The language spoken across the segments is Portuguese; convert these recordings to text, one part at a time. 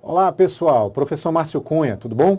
Olá pessoal, professor Márcio Cunha, tudo bom?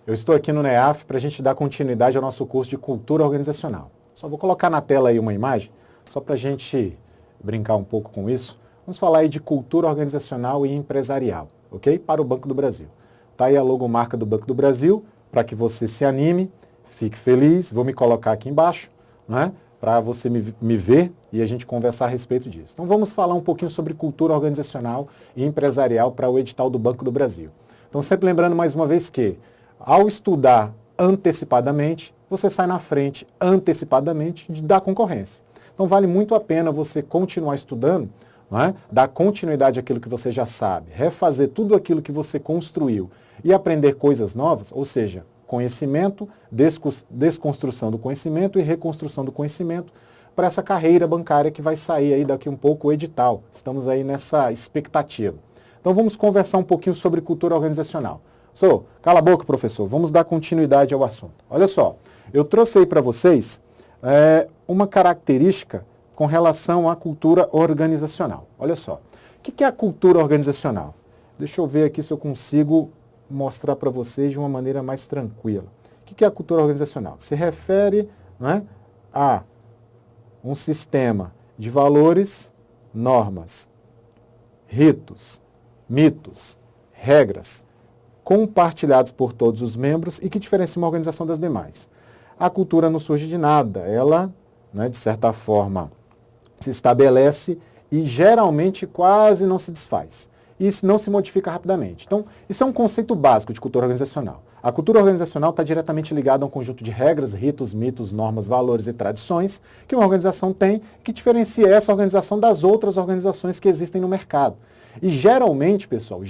Eu estou aqui no NEAF para a gente dar continuidade ao nosso curso de Cultura Organizacional. Só vou colocar na tela aí uma imagem, só para a gente brincar um pouco com isso. Vamos falar aí de cultura organizacional e empresarial, ok? Para o Banco do Brasil. Tá aí a logomarca do Banco do Brasil, para que você se anime, fique feliz. Vou me colocar aqui embaixo, né? Para você me ver e a gente conversar a respeito disso. Então vamos falar um pouquinho sobre cultura organizacional e empresarial para o edital do Banco do Brasil. Então sempre lembrando mais uma vez que, ao estudar antecipadamente, você sai na frente antecipadamente da concorrência. Então vale muito a pena você continuar estudando, não é? Dar continuidade àquilo que você já sabe, refazer tudo aquilo que você construiu e aprender coisas novas, ou seja, conhecimento, desconstrução do conhecimento e reconstrução do conhecimento para essa carreira bancária que vai sair aí daqui um pouco o edital. Estamos aí nessa expectativa. Então vamos conversar um pouquinho sobre cultura organizacional. Cala a boca, professor, vamos dar continuidade ao assunto. Olha só, eu trouxe aí para vocês uma característica com relação à cultura organizacional. Olha só, o que é a cultura organizacional? Deixa eu ver aqui se eu consigo mostrar para vocês de uma maneira mais tranquila. O que é a cultura organizacional? Se refere, né, a um sistema de valores, normas, ritos, mitos, regras, compartilhados por todos os membros e que diferencia uma organização das demais. A cultura não surge de nada, ela, né, de certa forma, se estabelece e geralmente quase não se desfaz. E não se modifica rapidamente. Então, isso é um conceito básico de cultura organizacional. A cultura organizacional está diretamente ligada a um conjunto de regras, ritos, mitos, normas, valores e tradições que uma organização tem, que diferencia essa organização das outras organizações que existem no mercado. E geralmente, pessoal,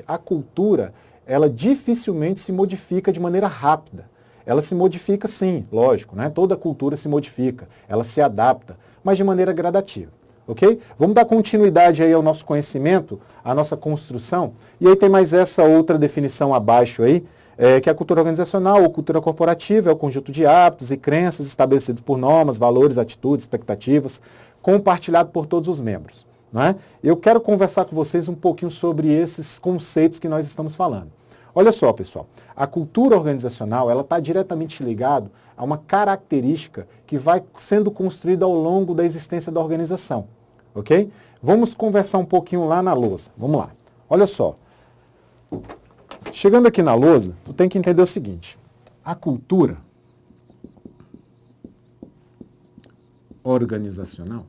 a cultura, ela dificilmente se modifica de maneira rápida. Ela se modifica sim, lógico, né? Toda cultura se modifica, ela se adapta, mas de maneira gradativa. Ok? Vamos dar continuidade aí ao nosso conhecimento, à nossa construção. E aí tem mais essa outra definição abaixo aí, que a cultura organizacional ou cultura corporativa é o conjunto de hábitos e crenças estabelecidos por normas, valores, atitudes, expectativas, compartilhado por todos os membros. Não é? Eu quero conversar com vocês um pouquinho sobre esses conceitos que nós estamos falando. Olha só, pessoal, a cultura organizacional ela está diretamente ligada a uma característica que vai sendo construída ao longo da existência da organização. Ok? Vamos conversar um pouquinho lá na lousa. Vamos lá. Olha só. Chegando aqui na lousa, tu tem que entender o seguinte. A cultura organizacional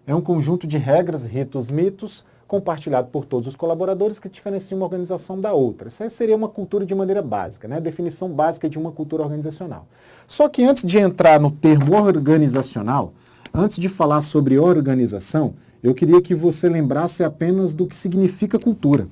é um conjunto de regras, ritos, mitos, compartilhado por todos os colaboradores que diferenciam uma organização da outra. Essa seria uma cultura de maneira básica, né? A definição básica de uma cultura organizacional. Só que antes de entrar no termo organizacional, antes de falar sobre organização, eu queria que você lembrasse apenas do que significa cultura.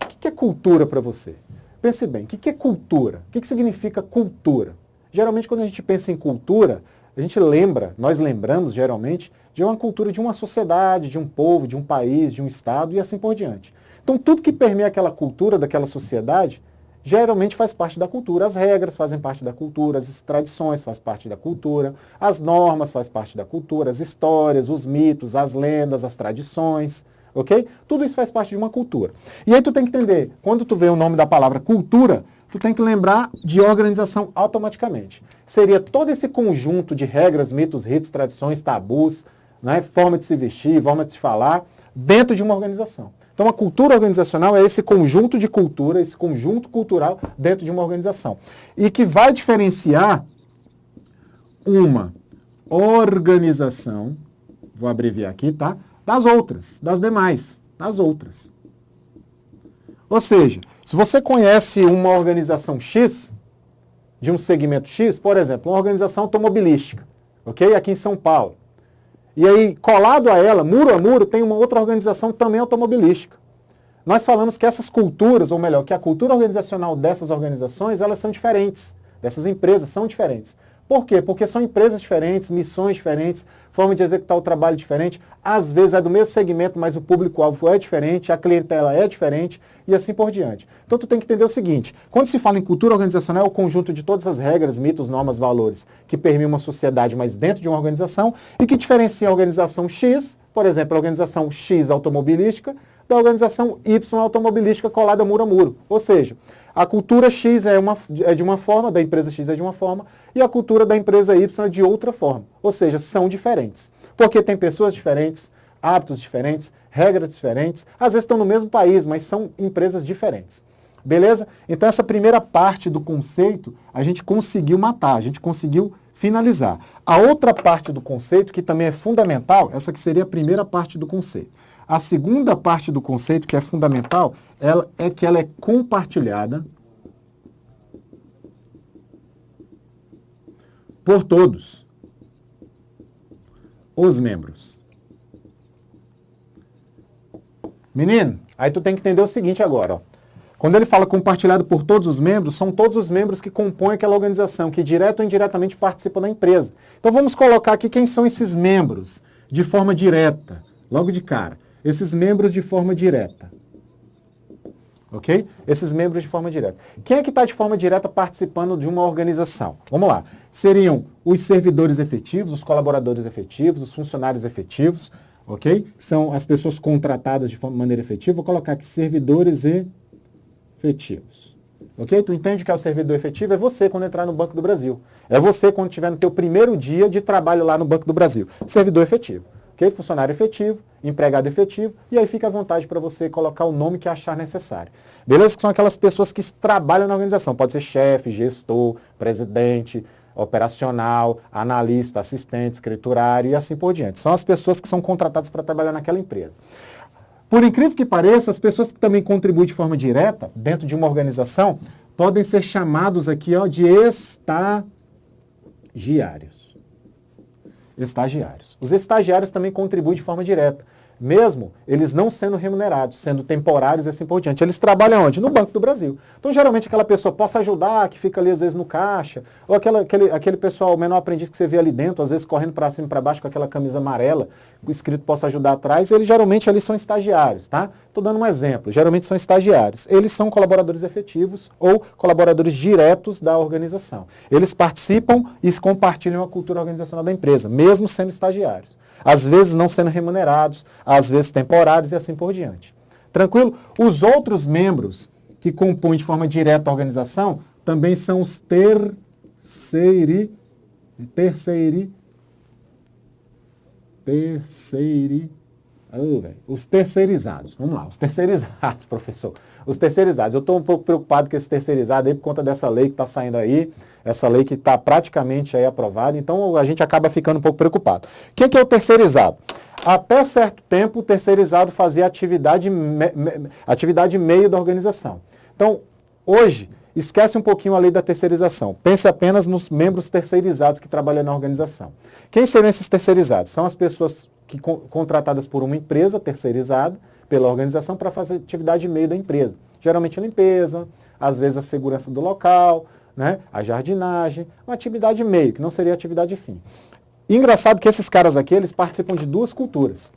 O que é cultura para você? Pense bem, o que é cultura? O que significa cultura? Geralmente, quando a gente pensa em cultura, a gente lembra, nós lembramos geralmente, de uma cultura de uma sociedade, de um povo, de um país, de um estado e assim por diante. Então tudo que permeia aquela cultura daquela sociedade, geralmente faz parte da cultura. As regras fazem parte da cultura, as tradições fazem parte da cultura, as normas fazem parte da cultura, as histórias, os mitos, as lendas, as tradições, ok? Tudo isso faz parte de uma cultura. E aí tu tem que entender, quando tu vê o nome da palavra cultura, tu tem que lembrar de organização automaticamente. Seria todo esse conjunto de regras, mitos, ritos, tradições, tabus, né, forma de se vestir, forma de se falar, dentro de uma organização. Então a cultura organizacional é esse conjunto de cultura, esse conjunto cultural dentro de uma organização. E que vai diferenciar uma organização, vou abreviar aqui, tá? Das outras, das demais, das outras. Ou seja, se você conhece uma organização X, de um segmento X, por exemplo, uma organização automobilística, ok? Aqui em São Paulo. E aí, colado a ela, muro a muro, tem uma outra organização também automobilística. Nós falamos que essas culturas, ou melhor, que a cultura organizacional dessas organizações, elas são diferentes. Dessas empresas são diferentes. Por quê? Porque são empresas diferentes, missões diferentes, forma de executar o trabalho diferente, às vezes é do mesmo segmento, mas o público-alvo é diferente, a clientela é diferente e assim por diante. Então tu tem que entender o seguinte, quando se fala em cultura organizacional, é o conjunto de todas as regras, mitos, normas, valores que permeiam uma sociedade, mas dentro de uma organização e que diferencia a organização X, por exemplo, a organização X automobilística, da organização Y automobilística colada muro a muro. Ou seja, a cultura X é de uma forma, da empresa X é de uma forma, e a cultura da empresa Y é de outra forma. Ou seja, são diferentes. Porque tem pessoas diferentes, hábitos diferentes, regras diferentes, às vezes estão no mesmo país, mas são empresas diferentes. Beleza? Então essa primeira parte do conceito a gente conseguiu matar, a gente conseguiu finalizar. A outra parte do conceito, que também é fundamental, essa que seria a primeira parte do conceito. A segunda parte do conceito, que é fundamental, é que ela é compartilhada por todos os membros. Menino, aí tu tem que entender o seguinte agora, ó. Quando ele fala compartilhado por todos os membros, são todos os membros que compõem aquela organização, que direto ou indiretamente participam da empresa. Então vamos colocar aqui quem são esses membros de forma direta, logo de cara. Esses membros de forma direta. Ok? Esses membros de forma direta. Quem é que está de forma direta participando de uma organização? Vamos lá. Seriam os servidores efetivos, os colaboradores efetivos, os funcionários efetivos, ok? São as pessoas contratadas de maneira efetiva. Vou colocar aqui servidores efetivos. Ok? Tu entende que é o servidor efetivo? É você quando entrar no Banco do Brasil. É você quando estiver no teu primeiro dia de trabalho lá no Banco do Brasil. Servidor efetivo. Ok? Funcionário efetivo, empregado efetivo, e aí fica à vontade para você colocar o nome que achar necessário. Beleza? Que são aquelas pessoas que trabalham na organização. Pode ser chefe, gestor, presidente, operacional, analista, assistente, escriturário e assim por diante. São as pessoas que são contratadas para trabalhar naquela empresa. Por incrível que pareça, as pessoas que também contribuem de forma direta dentro de uma organização podem ser chamados aqui, ó, de estagiários. Estagiários. Os estagiários também contribuem de forma direta, mesmo eles não sendo remunerados, sendo temporários e assim por diante. Eles trabalham onde? No Banco do Brasil. Então, geralmente, aquela pessoa possa ajudar, que fica ali às vezes no caixa, ou aquele pessoal, o menor aprendiz que você vê ali dentro, às vezes correndo para cima e para baixo com aquela camisa amarela, o escrito possa ajudar atrás, eles geralmente ali são estagiários, tá? Estou dando um exemplo, geralmente são estagiários. Eles são colaboradores efetivos ou colaboradores diretos da organização. Eles participam e compartilham a cultura organizacional da empresa, mesmo sendo estagiários. Às vezes não sendo remunerados, às vezes temporários e assim por diante. Tranquilo? Os outros membros que compõem de forma direta a organização também são os os terceirizados. Vamos lá, os terceirizados, professor. Os terceirizados. Eu estou um pouco preocupado com esse terceirizado aí por conta dessa lei que está saindo aí, essa lei que está praticamente aí aprovada, então a gente acaba ficando um pouco preocupado. O que é o terceirizado? Até certo tempo, o terceirizado fazia atividade meio da organização. Então, hoje, esquece um pouquinho a lei da terceirização. Pense apenas nos membros terceirizados que trabalham na organização. Quem seriam esses terceirizados? São as pessoas contratadas por uma empresa terceirizada pela organização para fazer atividade meio da empresa. Geralmente a limpeza, às vezes a segurança do local, né? A jardinagem, uma atividade meio, que não seria atividade fim. Engraçado que esses caras aqui, eles participam de duas culturas.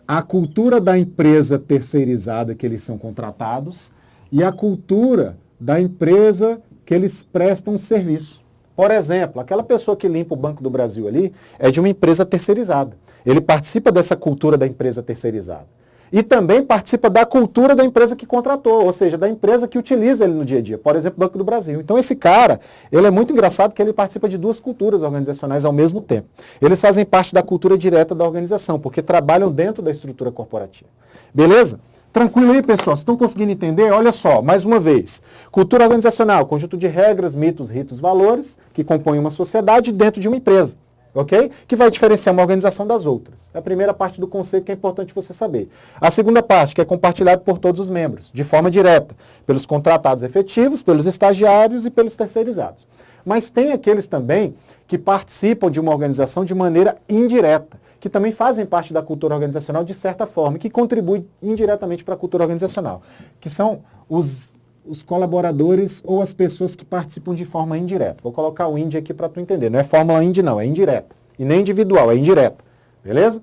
A cultura da empresa terceirizada que eles são contratados e a cultura da empresa que eles prestam serviço. Por exemplo, aquela pessoa que limpa o Banco do Brasil ali é de uma empresa terceirizada. Ele participa dessa cultura da empresa terceirizada. E também participa da cultura da empresa que contratou, ou seja, da empresa que utiliza ele no dia a dia, por exemplo, o Banco do Brasil. Então esse cara, ele é muito engraçado que ele participa de duas culturas organizacionais ao mesmo tempo. Eles fazem parte da cultura direta da organização, porque trabalham dentro da estrutura corporativa. Beleza? Tranquilo aí, pessoal? Vocês estão conseguindo entender? Olha só, mais uma vez. Cultura organizacional, conjunto de regras, mitos, ritos, valores, que compõem uma sociedade dentro de uma empresa. Ok? Que vai diferenciar uma organização das outras. É a primeira parte do conceito que é importante você saber. A segunda parte, que é compartilhado por todos os membros, de forma direta, pelos contratados efetivos, pelos estagiários e pelos terceirizados. Mas tem aqueles também que participam de uma organização de maneira indireta, que também fazem parte da cultura organizacional de certa forma, que contribuem indiretamente para a cultura organizacional, que são os os colaboradores ou as pessoas que participam de forma indireta. Vou colocar o IND aqui para tu entender. Não é fórmula IND não, é indireta. E nem individual, é indireta. Beleza?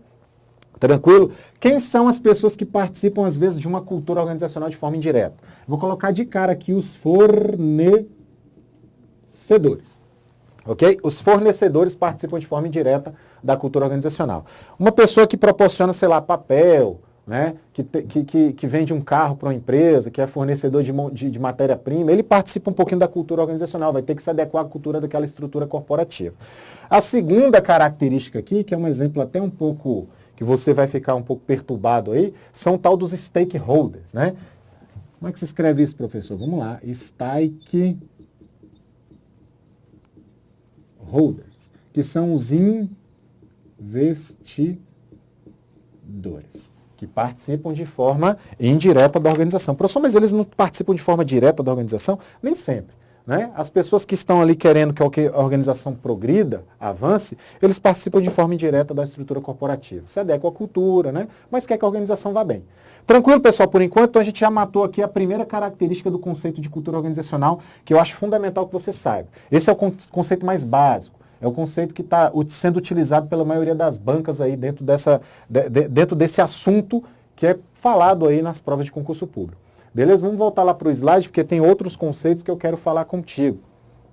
Tranquilo? Quem são as pessoas que participam, às vezes, de uma cultura organizacional de forma indireta? Vou colocar de cara aqui os fornecedores. Ok? Os fornecedores participam de forma indireta da cultura organizacional. Uma pessoa que proporciona, sei lá, papel, né? que vende um carro para uma empresa, que é fornecedor de matéria-prima, ele participa um pouquinho da cultura organizacional, vai ter que se adequar à cultura daquela estrutura corporativa. A segunda característica aqui, que é um exemplo até um pouco, que você vai ficar um pouco perturbado aí, são o tal dos stakeholders, né? Como é que se escreve isso, professor? Vamos lá. Stakeholders, que são os investidores, que participam de forma indireta da organização. Professor, mas eles não participam de forma direta da organização? Nem sempre. Né? As pessoas que estão ali querendo que a organização progrida, avance, eles participam de forma indireta da estrutura corporativa. Se adequa à cultura, né? Mas quer que a organização vá bem. Tranquilo, pessoal? Por enquanto, então a gente já matou aqui a primeira característica do conceito de cultura organizacional, que eu acho fundamental que você saiba. Esse é o conceito mais básico. É o conceito que está sendo utilizado pela maioria das bancas aí dentro desse assunto que é falado aí nas provas de concurso público. Beleza? Vamos voltar lá para o slide, porque tem outros conceitos que eu quero falar contigo.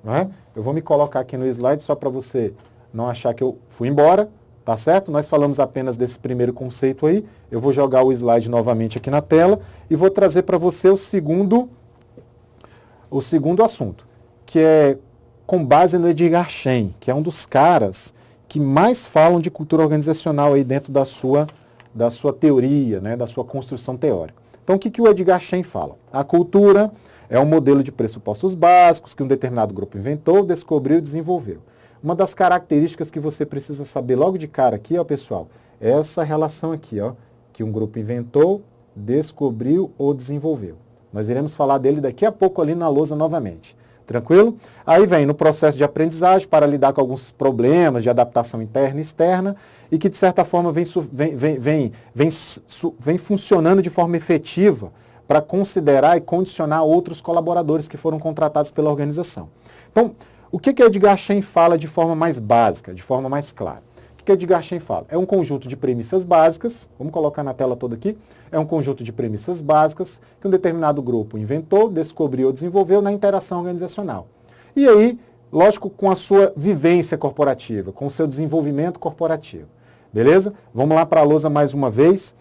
Né? Eu vou me colocar aqui no slide só para você não achar que eu fui embora, tá certo? Nós falamos apenas desse primeiro conceito aí. Eu vou jogar o slide novamente aqui na tela e vou trazer para você o segundo assunto, que é com base no Edgar Schein, que é um dos caras que mais falam de cultura organizacional aí dentro da sua teoria, né, da sua construção teórica. Então, o que o Edgar Schein fala? A cultura é um modelo de pressupostos básicos que um determinado grupo inventou, descobriu e desenvolveu. Uma das características que você precisa saber logo de cara aqui, ó, pessoal, é essa relação aqui, ó, que um grupo inventou, descobriu ou desenvolveu. Nós iremos falar dele daqui a pouco ali na lousa novamente. Tranquilo? Aí vem no processo de aprendizagem para lidar com alguns problemas de adaptação interna e externa e que, de certa forma, vem funcionando de forma efetiva para considerar e condicionar outros colaboradores que foram contratados pela organização. Então, o que Edgar Schein fala de forma mais básica, de forma mais clara? O que Edgar Schein fala? É um conjunto de premissas básicas, vamos colocar na tela toda aqui, é um conjunto de premissas básicas que um determinado grupo inventou, descobriu ou desenvolveu na interação organizacional. E aí, lógico, com a sua vivência corporativa, com o seu desenvolvimento corporativo. Beleza? Vamos lá para a lousa mais uma vez.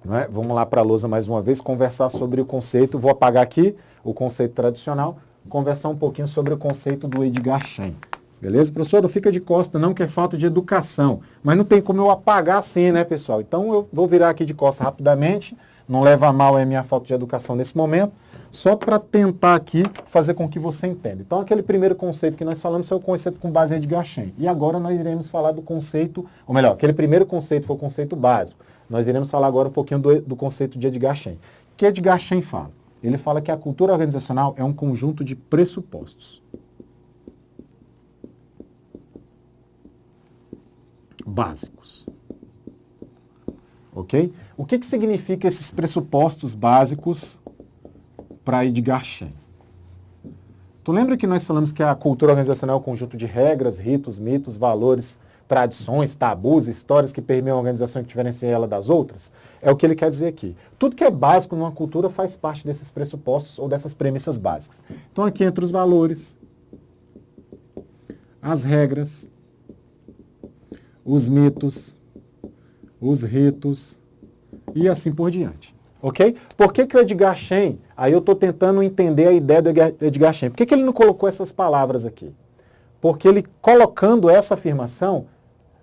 Né? Vamos lá para a lousa mais uma vez, conversar sobre o conceito, vou apagar aqui o conceito tradicional, conversar um pouquinho sobre o conceito do Edgar Schein. Beleza? Professor, não fica de costa não, que é falta de educação. Mas não tem como eu apagar assim, né, pessoal? Então eu vou virar aqui de costa rapidamente, não leva a mal a minha falta de educação nesse momento, só para tentar aqui fazer com que você entenda. Então aquele primeiro conceito que nós falamos foi o conceito com base em Edgar Schein. E agora nós iremos falar do conceito, ou melhor, aquele primeiro conceito foi o conceito básico. Nós iremos falar agora um pouquinho do conceito de Edgar Schein. O que Edgar Schein fala? Ele fala que a cultura organizacional é um conjunto de pressupostos básicos. Ok? O que significa esses pressupostos básicos para Edgar Schein? Tu lembra que nós falamos que a cultura organizacional é um conjunto de regras, ritos, mitos, valores, tradições, tabus, histórias que permeiam a organização e que diferenciam ela das outras? É o que ele quer dizer aqui. Tudo que é básico numa cultura faz parte desses pressupostos ou dessas premissas básicas. Então aqui entra os valores, as regras, os mitos, os ritos e assim por diante. Ok? Por que o Edgar Schein, aí eu estou tentando entender a ideia do Edgar Schein, por que ele não colocou essas palavras aqui? Porque ele, colocando essa afirmação,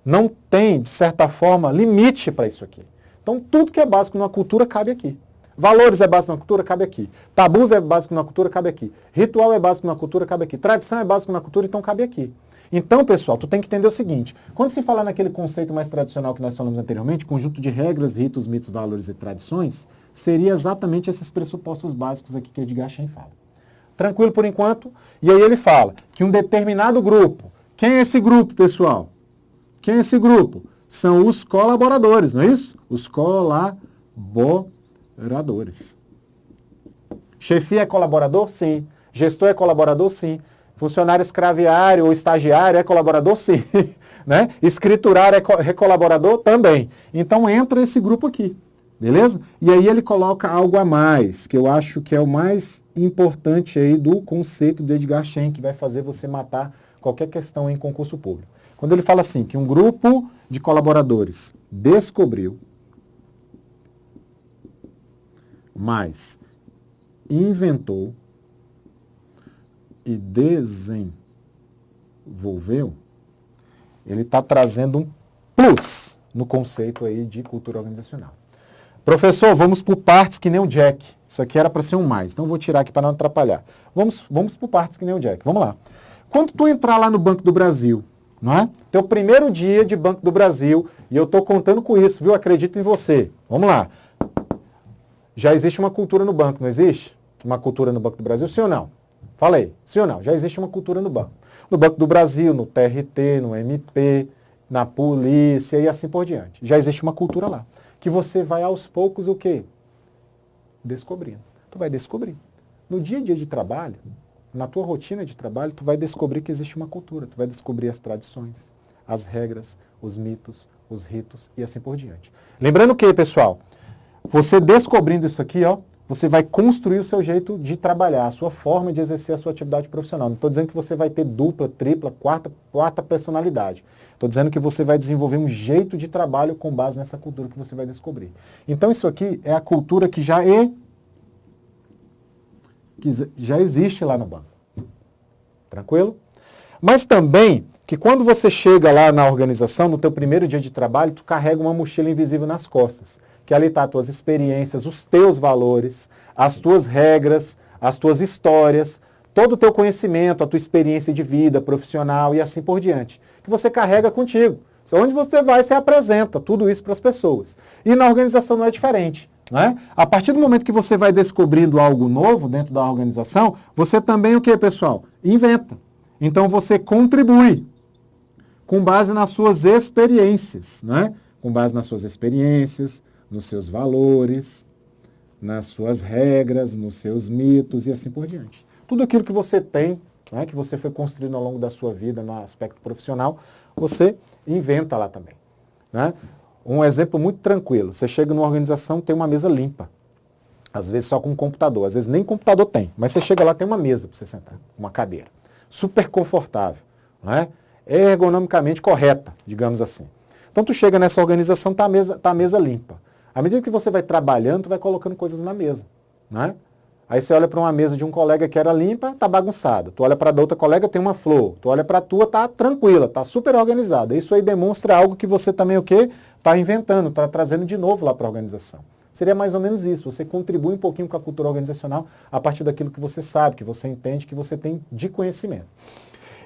não tem, de certa forma, limite para isso aqui. Então, tudo que é básico numa cultura cabe aqui. Valores é básico na cultura, cabe aqui. Tabus é básico na cultura, cabe aqui. Ritual é básico na cultura, cabe aqui. Tradição é básico na cultura, então cabe aqui. Então, pessoal, tu tem que entender o seguinte, quando se fala naquele conceito mais tradicional que nós falamos anteriormente, conjunto de regras, ritos, mitos, valores e tradições, seria exatamente esses pressupostos básicos aqui que Edgar Schein fala. Tranquilo por enquanto? E aí ele fala que um determinado grupo, quem é esse grupo, pessoal? Quem é esse grupo? São os colaboradores, não é isso? Os colaboradores. Chefia é colaborador? Sim. Gestor é colaborador? Sim. Funcionário escraviário ou estagiário é colaborador? Sim. Né? Escriturário é colaborador? Também. Então entra esse grupo aqui. Beleza? E aí ele coloca algo a mais, que eu acho que é o mais importante aí do conceito do Edgar Schein, que vai fazer você matar qualquer questão em concurso público. Quando ele fala assim, que um grupo de colaboradores descobriu, mas inventou e desenvolveu, ele está trazendo um plus no conceito aí de cultura organizacional. Professor, vamos por partes que nem o Jack. Isso aqui era para ser um mais, então vou tirar aqui para não atrapalhar. Vamos por partes que nem o Jack. Vamos lá. Quando tu entrar lá no Banco do Brasil, não é? Teu primeiro dia de Banco do Brasil, e eu estou contando com isso, viu? Acredito em você. Vamos lá. Já existe uma cultura no banco, não existe? Uma cultura no Banco do Brasil, sim ou não? Falei, sim ou não? Já existe uma cultura no banco. No Banco do Brasil, no TRT, no MP, na polícia e assim por diante. Já existe uma cultura lá. Que você vai aos poucos o quê? Descobrindo. Tu vai descobrir. No dia a dia de trabalho, na tua rotina de trabalho, tu vai descobrir que existe uma cultura. Tu vai descobrir as tradições, as regras, os mitos, os ritos e assim por diante. Lembrando que, pessoal, você descobrindo isso aqui, ó, você vai construir o seu jeito de trabalhar, a sua forma de exercer a sua atividade profissional. Não estou dizendo que você vai ter dupla, tripla, quarta personalidade. Estou dizendo que você vai desenvolver um jeito de trabalho com base nessa cultura que você vai descobrir. Então isso aqui é a cultura que já existe lá no banco. Tranquilo? Mas também que quando você chega lá na organização, no teu primeiro dia de trabalho, tu carrega uma mochila invisível nas costas. Que ali está as tuas experiências, os teus valores, as tuas regras, as tuas histórias, todo o teu conhecimento, a tua experiência de vida profissional e assim por diante. Que você carrega contigo. Onde você vai, você apresenta tudo isso para as pessoas. E na organização não é diferente. Não é? A partir do momento que você vai descobrindo algo novo dentro da organização, você também o que, pessoal? Inventa. Então você contribui com base nas suas experiências. Né? Com base nas suas experiências, nos seus valores, nas suas regras, nos seus mitos e assim por diante. Tudo aquilo que você tem, né, que você foi construindo ao longo da sua vida no aspecto profissional, você inventa lá também. Né? Um exemplo muito tranquilo, você chega numa organização, tem uma mesa limpa, às vezes só com um computador, às vezes nem computador tem, mas você chega lá, tem uma mesa para você sentar, uma cadeira, super confortável, né? Ergonomicamente correta, digamos assim. Então tu chega nessa organização, tá a mesa limpa. À medida que você vai trabalhando, tu vai colocando coisas na mesa, né? Aí você olha para uma mesa de um colega que era limpa, tá bagunçada. Tu olha para a outra colega, tem uma flor. Tu olha para a tua, tá tranquila, tá super organizada. Isso aí demonstra algo que você também o quê? Tá inventando, tá trazendo de novo lá para a organização. Seria mais ou menos isso. Você contribui um pouquinho com a cultura organizacional a partir daquilo que você sabe, que você entende, que você tem de conhecimento.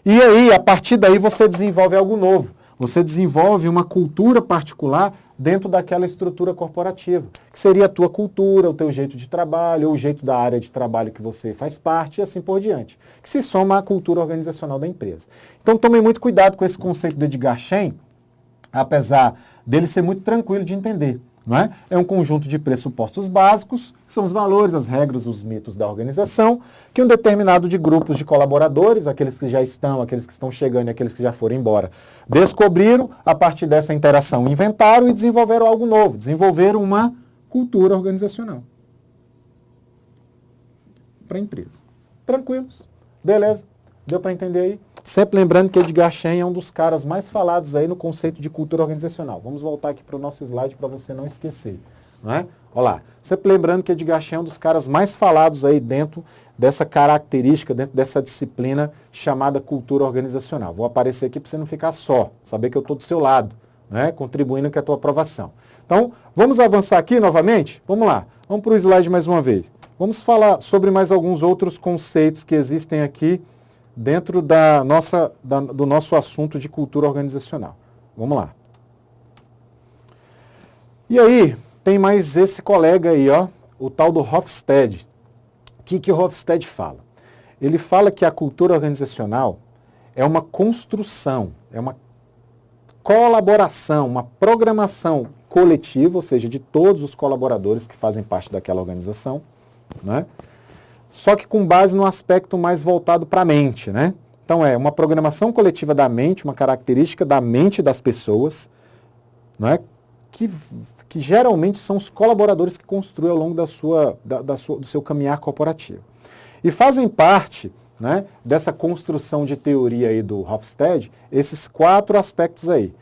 E aí, a partir daí, você desenvolve algo novo. Você desenvolve uma cultura particular dentro daquela estrutura corporativa, que seria a tua cultura, o teu jeito de trabalho, ou o jeito da área de trabalho que você faz parte e assim por diante, que se soma à cultura organizacional da empresa. Então tome muito cuidado com esse conceito do Edgar Schein, apesar dele ser muito tranquilo de entender. Não é? É um conjunto de pressupostos básicos, que são os valores, as regras, os mitos da organização, que um determinado de grupos de colaboradores, aqueles que já estão, aqueles que estão chegando e aqueles que já foram embora, descobriram, a partir dessa interação, inventaram e desenvolveram algo novo, desenvolveram uma cultura organizacional para a empresa. Tranquilos? Beleza? Deu para entender aí? Sempre lembrando que Edgar Schein é um dos caras mais falados aí no conceito de cultura organizacional. Vamos voltar aqui para o nosso slide para você não esquecer. Não é? Olha lá. Sempre lembrando que Edgar Schein é um dos caras mais falados aí dentro dessa característica, dentro dessa disciplina chamada cultura organizacional. Vou aparecer aqui para você não ficar só, saber que eu estou do seu lado, né? Contribuindo com a tua aprovação. Então, vamos avançar aqui novamente? Vamos lá. Vamos para o slide mais uma vez. Vamos falar sobre mais alguns outros conceitos que existem aqui dentro do nosso assunto de cultura organizacional. Vamos lá. E aí, tem mais esse colega aí, ó, o tal do Hofstede. O que o Hofstede fala? Ele fala que a cultura organizacional é uma construção, é uma colaboração, uma programação coletiva, ou seja, de todos os colaboradores que fazem parte daquela organização, né? só que com base no aspecto mais voltado para a mente, né? Então é uma programação coletiva da mente, uma característica da mente das pessoas, não é? Que geralmente são os colaboradores que construem ao longo do seu caminhar corporativo. E fazem parte, né, dessa construção de teoria aí do Hofstede, esses 4 aspectos aí.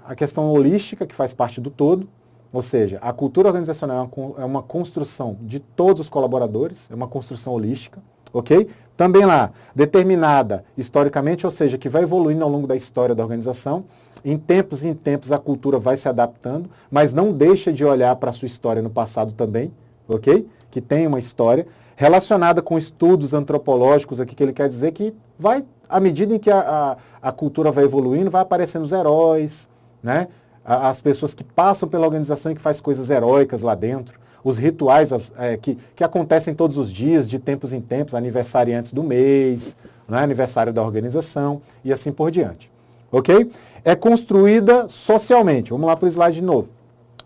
A questão holística, que faz parte do todo, ou seja, a cultura organizacional é uma construção de todos os colaboradores, é uma construção holística, ok? Também lá, determinada historicamente, ou seja, que vai evoluindo ao longo da história da organização. Em tempos a cultura vai se adaptando, mas não deixa de olhar para a sua história no passado também, ok? Que tem uma história relacionada com estudos antropológicos aqui, que ele quer dizer que vai, à medida em que a cultura vai evoluindo, vai aparecendo os heróis, né? As pessoas que passam pela organização e que fazem coisas heróicas lá dentro, os rituais que acontecem todos os dias, de tempos em tempos, aniversariantes do mês, né? Aniversário da organização e assim por diante. Ok? É construída socialmente. Vamos lá para o slide de novo.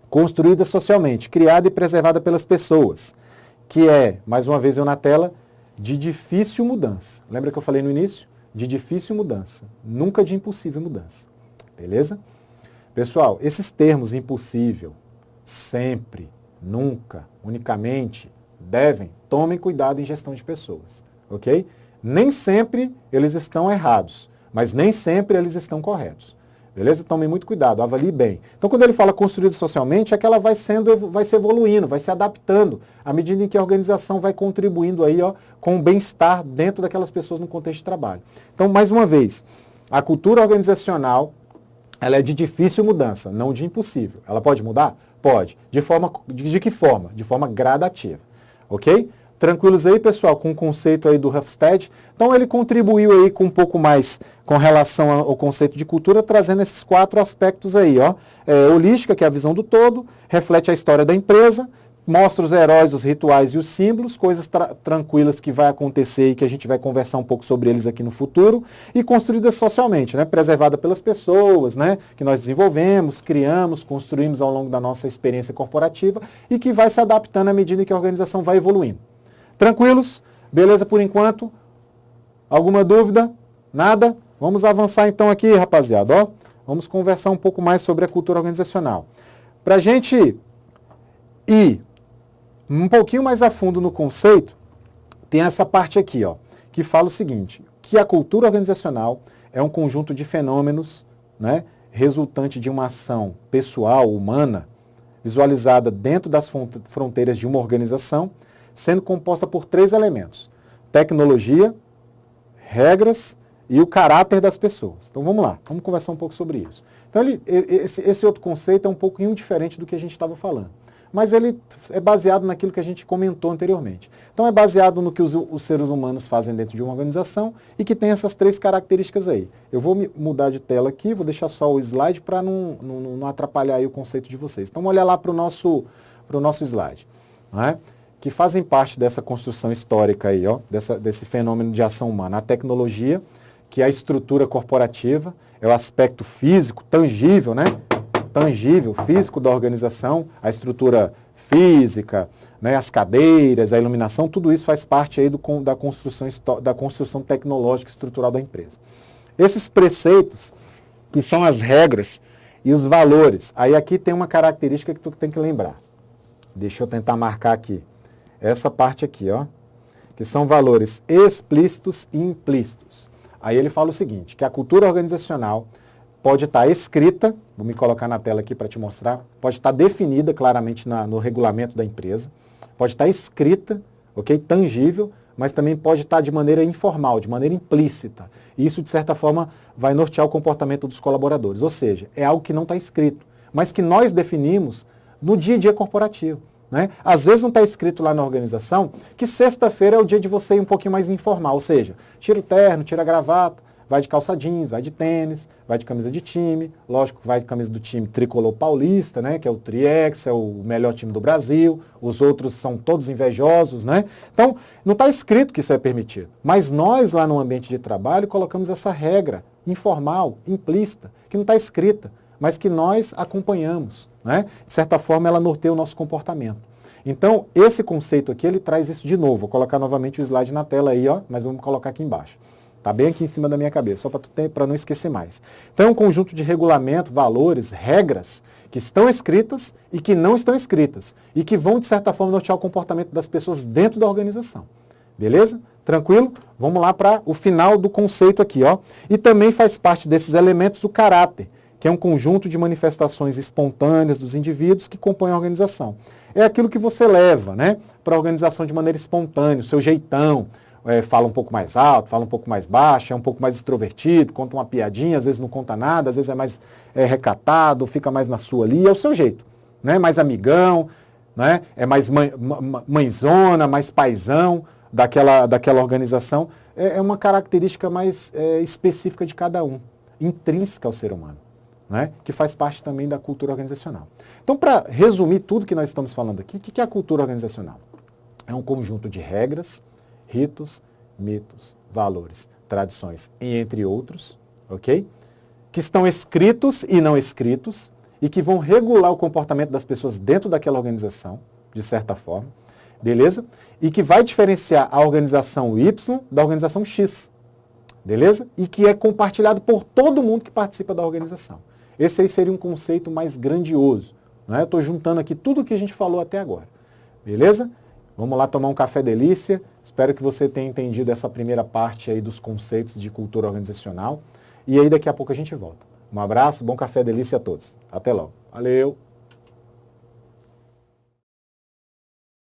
Construída socialmente, criada e preservada pelas pessoas, que é, mais uma vez eu na tela, de difícil mudança. Lembra que eu falei no início? De difícil mudança, nunca de impossível mudança. Beleza? Pessoal, esses termos impossível, sempre, nunca, unicamente, devem, tomem cuidado em gestão de pessoas. Ok? Nem sempre eles estão errados, mas nem sempre eles estão corretos. Beleza? Tomem muito cuidado, avalie bem. Então, quando ele fala construída socialmente, é que ela vai se evoluindo, vai se adaptando, à medida em que a organização vai contribuindo aí, ó, com o bem-estar dentro daquelas pessoas no contexto de trabalho. Então, mais uma vez, a cultura organizacional, ela é de difícil mudança, não de impossível. Ela pode mudar? Pode. De que forma? De forma gradativa. Ok? Tranquilos aí, pessoal, com o conceito aí do Hofstede. Então, ele contribuiu aí com um pouco mais com relação ao conceito de cultura, trazendo esses 4 aspectos aí, ó. Holística, que é a visão do todo, reflete a história da empresa, mostra os heróis, os rituais e os símbolos, coisas tranquilas que vai acontecer e que a gente vai conversar um pouco sobre eles aqui no futuro, e construída socialmente, né? Preservada pelas pessoas, né? Que nós desenvolvemos, criamos, construímos ao longo da nossa experiência corporativa e que vai se adaptando à medida que a organização vai evoluindo. Tranquilos? Beleza por enquanto? Alguma dúvida? Nada? Vamos avançar então aqui, rapaziada. Ó, vamos conversar um pouco mais sobre a cultura organizacional. Para a gente ir um pouquinho mais a fundo no conceito, tem essa parte aqui, ó, que fala o seguinte, que a cultura organizacional é um conjunto de fenômenos, né, resultante de uma ação pessoal, humana, visualizada dentro das fronteiras de uma organização, sendo composta por 3 elementos: tecnologia, regras e o caráter das pessoas. Então vamos lá, vamos conversar um pouco sobre isso. Então esse outro conceito é um pouquinho diferente do que a gente estava falando, mas ele é baseado naquilo que a gente comentou anteriormente. Então é baseado no que os seres humanos fazem dentro de uma organização e que tem essas 3 características aí. Eu vou mudar de tela aqui, vou deixar só o slide para não atrapalhar aí o conceito de vocês. Então olha lá para o nosso slide, não é? Que fazem parte dessa construção histórica aí, ó, desse fenômeno de ação humana. A tecnologia, que é a estrutura corporativa, é o aspecto físico, tangível, né? Tangível, físico da organização, a estrutura física, né? As cadeiras, a iluminação, tudo isso faz parte aí da construção tecnológica estrutural da empresa. Esses preceitos, que são as regras e os valores, aí aqui tem uma característica que tu tem que lembrar. Deixa eu tentar marcar aqui. Essa parte aqui, ó, que são valores explícitos e implícitos. Aí ele fala o seguinte, que a cultura organizacional pode estar escrita, vou me colocar na tela aqui para te mostrar, pode estar definida claramente no regulamento da empresa, pode estar escrita, ok, tangível, mas também pode estar de maneira informal, de maneira implícita. E isso, de certa forma, vai nortear o comportamento dos colaboradores. Ou seja, é algo que não está escrito, mas que nós definimos no dia a dia corporativo. Né? Às vezes não está escrito lá na organização que sexta-feira é o dia de você ir um pouquinho mais informal, ou seja, tira o terno, tira a gravata, vai de calça jeans, vai de tênis, vai de camisa de time, lógico que vai de camisa do time tricolor paulista, né, que é o Triex, é o melhor time do Brasil, os outros são todos invejosos, né? Então, não está escrito que isso é permitido, mas nós lá no ambiente de trabalho colocamos essa regra informal, implícita, que não está escrita, mas que nós acompanhamos, né? De certa forma ela norteia o nosso comportamento. Então, esse conceito aqui, ele traz isso de novo. Vou colocar novamente o slide na tela aí, ó, mas vamos colocar aqui embaixo. Está bem aqui em cima da minha cabeça, só para não esquecer mais. Então, é um conjunto de regulamento, valores, regras que estão escritas e que não estão escritas e que vão, de certa forma, nortear o comportamento das pessoas dentro da organização. Beleza? Tranquilo? Vamos lá para o final do conceito aqui, ó. E também faz parte desses elementos o caráter, que é um conjunto de manifestações espontâneas dos indivíduos que compõem a organização. É aquilo que você leva, né, para a organização de maneira espontânea, o seu jeitão, fala um pouco mais alto, fala um pouco mais baixo, é um pouco mais extrovertido, conta uma piadinha, às vezes não conta nada, às vezes é mais recatado, fica mais na sua ali, é o seu jeito, né, mais amigão, né, é mais mãezona, mais paizão daquela organização. É uma característica mais específica de cada um, intrínseca ao ser humano, né, que faz parte também da cultura organizacional. Então, para resumir tudo que nós estamos falando aqui, o que é a cultura organizacional? É um conjunto de regras, ritos, mitos, valores, tradições e entre outros, ok? Que estão escritos e não escritos e que vão regular o comportamento das pessoas dentro daquela organização, de certa forma, beleza? E que vai diferenciar a organização Y da organização X, beleza? E que é compartilhado por todo mundo que participa da organização. Esse aí seria um conceito mais grandioso, né? Eu estou juntando aqui tudo o que a gente falou até agora, beleza? Vamos lá tomar um café delícia. Espero que você tenha entendido essa primeira parte aí dos conceitos de cultura organizacional. E aí daqui a pouco a gente volta. Um abraço, bom café delícia a todos. Até logo. Valeu!